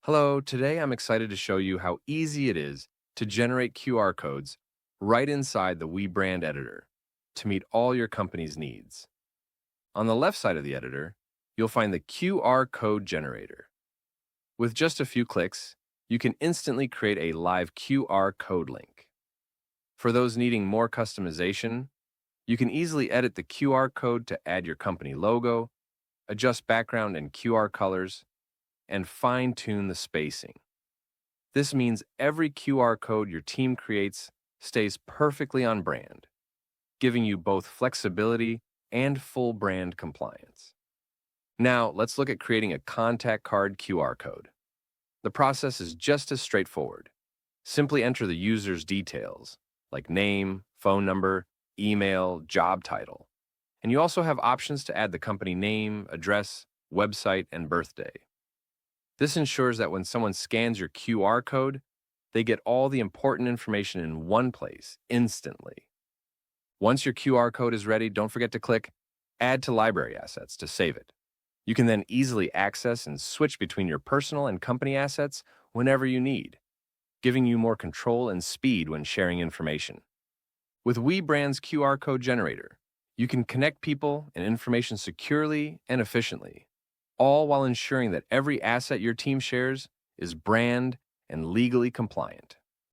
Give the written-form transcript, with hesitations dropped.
Hello, today I'm excited to show you how easy it is to generate QR codes right inside the WeBrand editor to meet all your company's needs. On the left side of the editor, you'll find the QR code generator. With just a few clicks, you can instantly create a live QR code link. For those needing more customization, you can easily edit the QR code to add your company logo, adjust background and QR colors, and fine-tune the spacing. This means every QR code your team creates stays perfectly on brand, giving you both flexibility and full brand compliance. Now, let's look at creating a contact card QR code. The process is just as straightforward. Simply enter the user's details, like name, phone number, email, job title. And you also have options to add the company name, address, website, and birthday. This ensures that when someone scans your QR code, they get all the important information in one place instantly. Once your QR code is ready, don't forget to click Add to Library Assets to save it. You can then easily access and switch between your personal and company assets whenever you need, giving you more control and speed when sharing information. With WeBrand's QR code generator, you can connect people and information securely and efficiently, all while ensuring that every asset your team shares is brand and legally compliant.